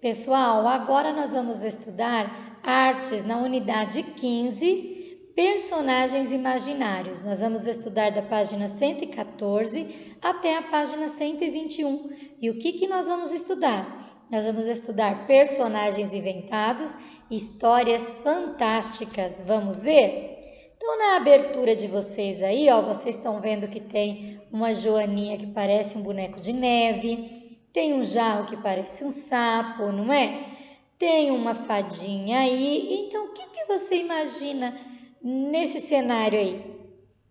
Pessoal, agora nós vamos estudar artes na unidade 15, personagens imaginários. Nós vamos estudar da página 114 até a página 121. E o que nós vamos estudar? Nós vamos estudar personagens inventados, histórias fantásticas. Vamos ver? Então, na abertura de vocês aí, vocês estão vendo que tem uma joaninha que parece um boneco de neve. Tem um jarro que parece um sapo, não é? Tem uma fadinha aí. Então, o que você imagina nesse cenário aí?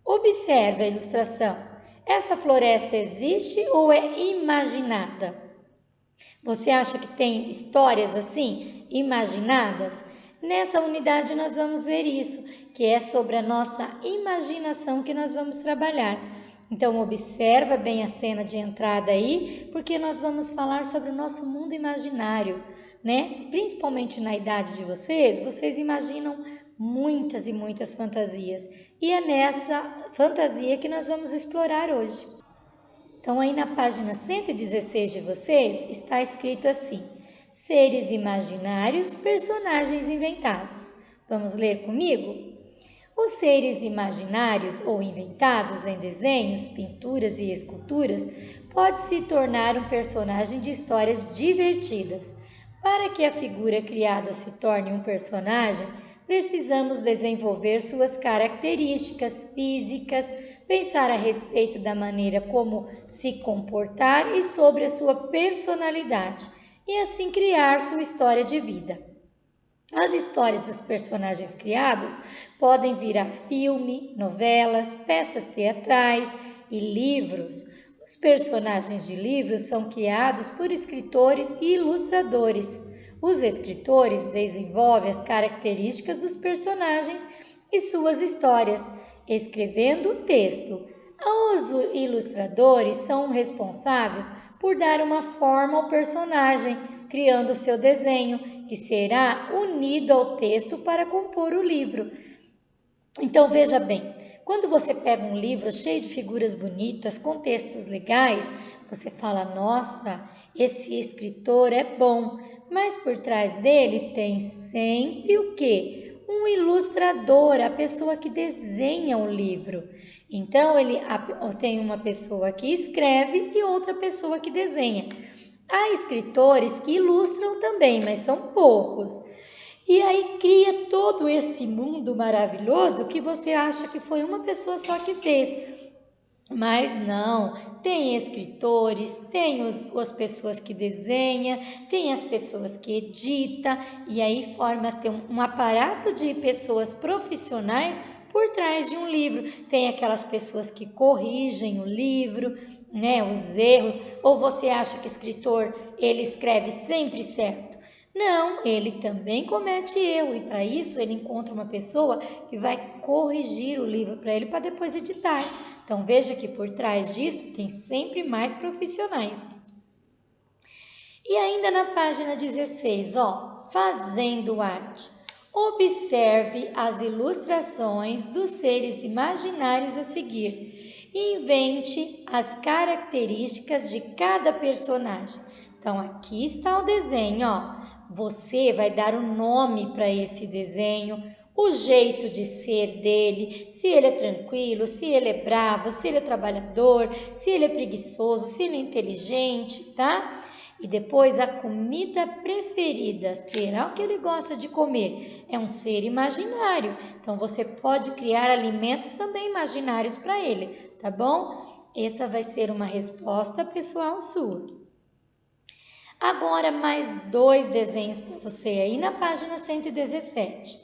Observe a ilustração. Essa floresta existe ou é imaginada? Você acha que tem histórias assim, imaginadas? Nessa unidade nós vamos ver isso, que é sobre a nossa imaginação que nós vamos trabalhar. Então, observa bem a cena de entrada aí, porque nós vamos falar sobre o nosso mundo imaginário, né? Principalmente na idade de vocês imaginam muitas e muitas fantasias. E é nessa fantasia que nós vamos explorar hoje. Então, aí na página 116 de vocês, está escrito assim: seres imaginários, personagens inventados. Vamos ler comigo? Os seres imaginários ou inventados em desenhos, pinturas e esculturas pode se tornar um personagem de histórias divertidas. Para que a figura criada se torne um personagem, precisamos desenvolver suas características físicas, pensar a respeito da maneira como se comportar e sobre a sua personalidade, e assim criar sua história de vida. As histórias dos personagens criados podem virar filme, novelas, peças teatrais e livros. Os personagens de livros são criados por escritores e ilustradores. Os escritores desenvolvem as características dos personagens e suas histórias, escrevendo o texto. Os ilustradores são responsáveis por dar uma forma ao personagem, criando seu desenho, que será unido ao texto para compor o livro. Então, veja bem, quando você pega um livro cheio de figuras bonitas, com textos legais, você fala, nossa, esse escritor é bom, mas por trás dele tem sempre o quê? Um ilustrador, a pessoa que desenha o livro. Então, ele tem uma pessoa que escreve e outra pessoa que desenha. Há escritores que ilustram também, mas são poucos. E aí cria todo esse mundo maravilhoso que você acha que foi uma pessoa só que fez. Mas não, tem escritores, tem as pessoas que desenham, tem as pessoas que editam, e aí forma ter um aparato de pessoas profissionais por trás de um livro. Tem aquelas pessoas que corrigem o livro, né, os erros, ou você acha que o escritor, ele escreve sempre certo? Não, ele também comete erro, e para isso ele encontra uma pessoa que vai corrigir o livro para ele para depois editar. Então, veja que por trás disso tem sempre mais profissionais. E ainda na página 16, fazendo arte. Observe as ilustrações dos seres imaginários a seguir. Invente as características de cada personagem. Então, aqui está o desenho, Você vai dar um nome para esse desenho, o jeito de ser dele, se ele é tranquilo, se ele é bravo, se ele é trabalhador, se ele é preguiçoso, se ele é inteligente, tá? E depois a comida preferida, será o que ele gosta de comer? É um ser imaginário, então você pode criar alimentos também imaginários para ele, tá bom? Essa vai ser uma resposta pessoal sua. Agora mais 2 desenhos para você aí na página 117.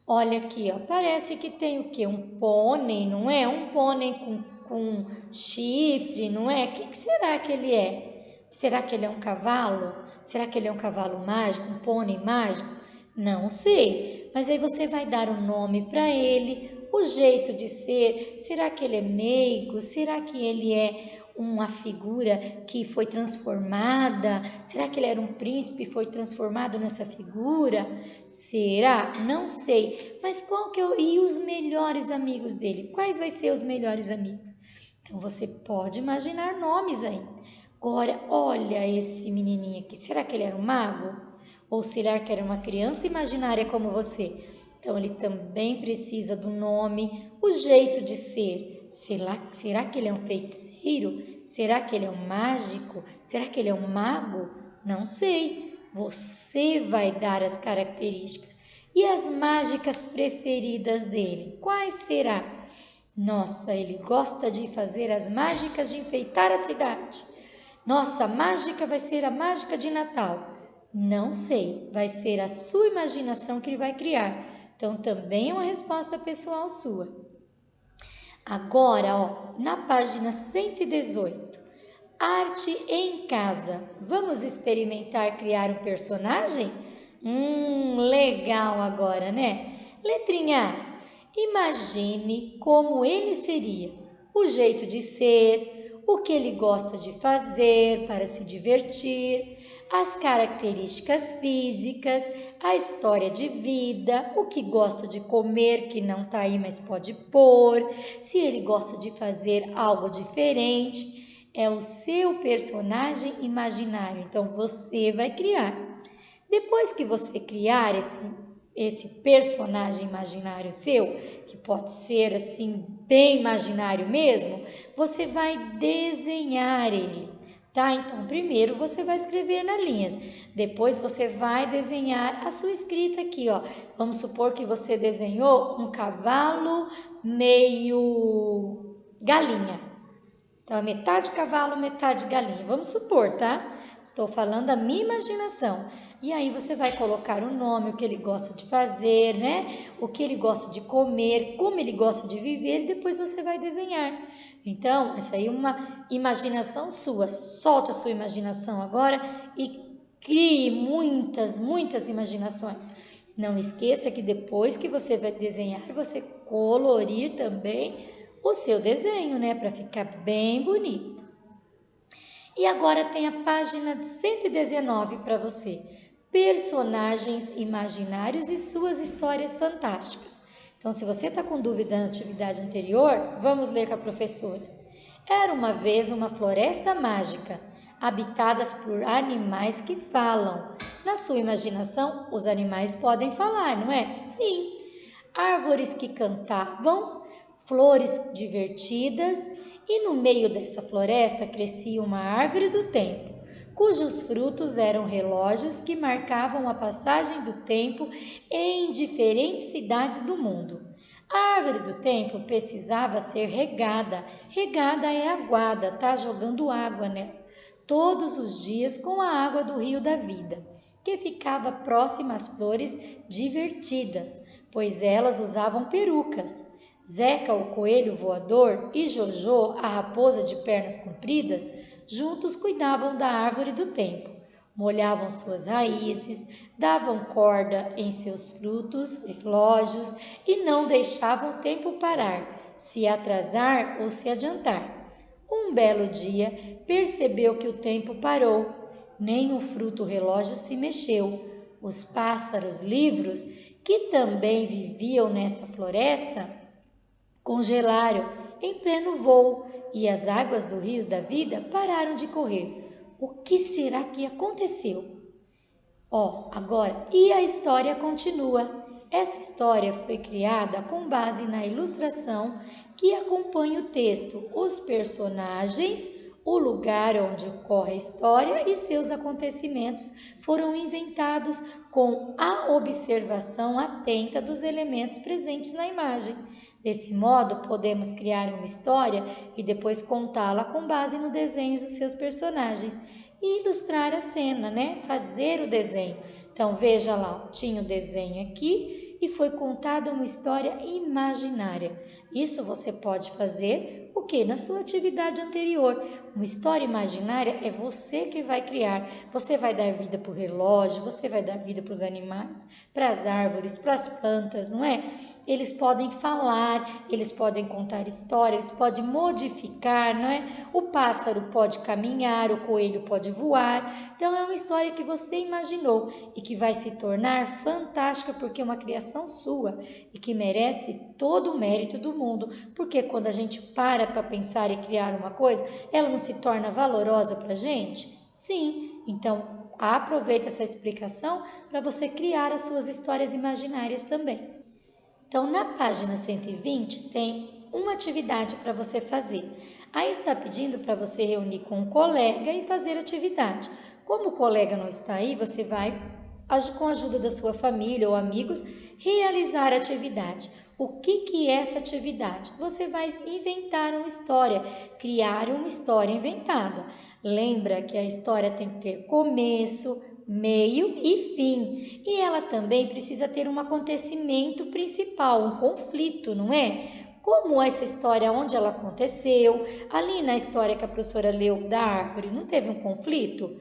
Olha aqui, parece que tem o quê? Um pônei, não é? Um pônei com chifre, não é? O que será que ele é? Será que ele é um cavalo? Será que ele é um cavalo mágico, um pônei mágico? Não sei, mas aí você vai dar um nome para ele, o jeito de ser. Será que ele é meigo? Será que ele é uma figura que foi transformada? Será que ele era um príncipe e foi transformado nessa figura? Será? Não sei. Mas e os melhores amigos dele? Quais vai ser os melhores amigos? Então você pode imaginar nomes aí. Agora, olha esse menininho aqui. Será que ele era um mago? Ou será que era uma criança imaginária como você? Então, ele também precisa do nome, o jeito de ser. Será que ele é um feiticeiro? Será que ele é um mágico? Será que ele é um mago? Não sei. Você vai dar as características. E as mágicas preferidas dele? Quais será? Nossa, ele gosta de fazer as mágicas de enfeitar a cidade. Nossa, a mágica vai ser a mágica de Natal. Não sei, vai ser a sua imaginação que ele vai criar. Então, também é uma resposta pessoal sua. Agora, na página 118, arte em casa. Vamos experimentar criar um personagem? Legal agora, né? Letrinha A. Imagine como ele seria, o jeito de ser, o que ele gosta de fazer para se divertir, as características físicas, a história de vida, o que gosta de comer que não está aí, mas pode pôr, se ele gosta de fazer algo diferente. É o seu personagem imaginário, então você vai criar. Depois que você criar esse personagem imaginário seu, que pode ser assim bem imaginário mesmo, você vai desenhar ele, tá? Então, primeiro você vai escrever nas linhas, depois você vai desenhar a sua escrita aqui, Vamos supor que você desenhou um cavalo meio galinha. Então, é metade cavalo, metade galinha. Vamos supor, tá? Estou falando da minha imaginação. E aí você vai colocar o nome, o que ele gosta de fazer, né? O que ele gosta de comer, como ele gosta de viver, e depois você vai desenhar. Então, essa aí é uma imaginação sua. Solte a sua imaginação agora e crie muitas, muitas imaginações. Não esqueça que depois que você vai desenhar, você colorir também o seu desenho, né? Para ficar bem bonito. E agora tem a página 119 para você. Personagens imaginários e suas histórias fantásticas. Então, se você está com dúvida na atividade anterior, vamos ler com a professora. Era uma vez uma floresta mágica, habitadas por animais que falam. Na sua imaginação, os animais podem falar, não é? Sim. Árvores que cantavam, flores divertidas, e no meio dessa floresta crescia uma árvore do tempo, cujos frutos eram relógios que marcavam a passagem do tempo em diferentes cidades do mundo. A árvore do tempo precisava ser regada. Regada é aguada, tá? Jogando água nela. Todos os dias com a água do rio da vida, que ficava próxima às flores divertidas, pois elas usavam perucas. Zeca, o coelho voador, e Jojo, a raposa de pernas compridas, juntos cuidavam da árvore do tempo. Molhavam suas raízes, davam corda em seus frutos, relógios, e não deixavam o tempo parar, se atrasar ou se adiantar. Um belo dia, percebeu que o tempo parou, nem o fruto relógio se mexeu. Os pássaros livres, que também viviam nessa floresta, congelaram em pleno voo e as águas do rio da vida pararam de correr. O que será que aconteceu? Agora, e a história continua. Essa história foi criada com base na ilustração que acompanha o texto, os personagens, o lugar onde ocorre a história e seus acontecimentos foram inventados com a observação atenta dos elementos presentes na imagem. Desse modo, podemos criar uma história e depois contá-la com base no desenho dos seus personagens e ilustrar a cena, né? Fazer o desenho. Então, veja lá, tinha o desenho aqui e foi contada uma história imaginária. Isso você pode fazer o que? Na sua atividade anterior. Uma história imaginária é você que vai criar. Você vai dar vida para o relógio, você vai dar vida para os animais, para as árvores, para as plantas, não é? Eles podem falar, eles podem contar histórias, eles podem modificar, não é? O pássaro pode caminhar, o coelho pode voar. Então, é uma história que você imaginou e que vai se tornar fantástica porque é uma criação sua e que merece todo o mérito do mundo. Porque quando a gente para pensar e criar uma coisa, ela não se torna valorosa para a gente? Sim. Então, aproveita essa explicação para você criar as suas histórias imaginárias também. Então, na página 120 tem uma atividade para você fazer. Aí está pedindo para você reunir com um colega e fazer atividade. Como o colega não está aí, você vai, com a ajuda da sua família ou amigos, realizar a atividade. O que é essa atividade? Você vai inventar uma história, criar uma história inventada. Lembra que a história tem que ter começo, meio e fim. E ela também precisa ter um acontecimento principal, um conflito, não é? Como essa história, onde ela aconteceu, ali na história que a professora leu da árvore, não teve um conflito?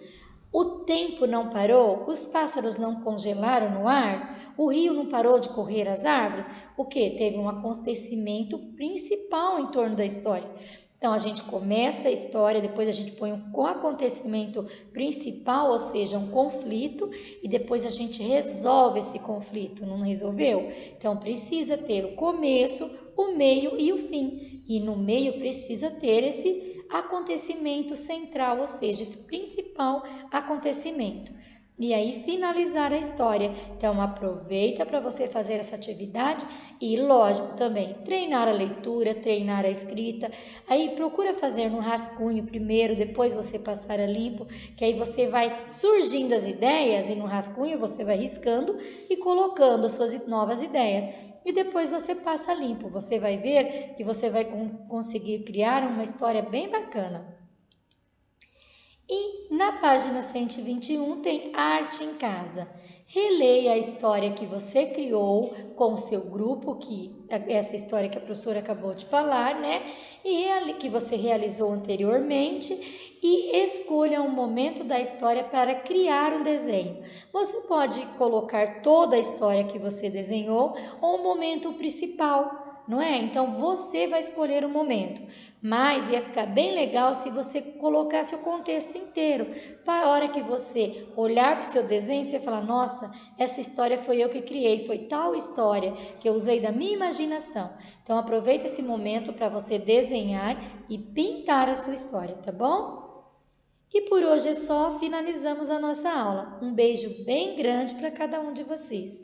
O tempo não parou? Os pássaros não congelaram no ar? O rio não parou de correr as árvores? O que? Teve um acontecimento principal em torno da história. Então, a gente começa a história, depois a gente põe um acontecimento principal, ou seja, um conflito, e depois a gente resolve esse conflito, não resolveu? Então, precisa ter o começo, o meio e o fim. E no meio precisa ter esse acontecimento central, ou seja, esse principal acontecimento. E aí finalizar a história. Então aproveita para você fazer essa atividade e, lógico, também treinar a leitura, treinar a escrita. Aí procura fazer no rascunho primeiro, depois você passar a limpo, que aí você vai surgindo as ideias e no rascunho você vai riscando e colocando as suas novas ideias. E depois você passa limpo. Você vai ver que você vai conseguir criar uma história bem bacana. E na página 121 tem arte em casa. Releia a história que você criou com o seu grupo, essa história que a professora acabou de falar, né? E que você realizou anteriormente, e escolha um momento da história para criar um desenho. Você pode colocar toda a história que você desenhou ou um momento principal, não é? Então você vai escolher o momento, mas ia ficar bem legal se você colocasse o contexto inteiro, para a hora que você olhar para o seu desenho, você falar, nossa, essa história foi eu que criei, foi tal história que eu usei da minha imaginação. Então aproveita esse momento para você desenhar e pintar a sua história, tá bom? E por hoje é só, finalizamos a nossa aula. Um beijo bem grande para cada um de vocês.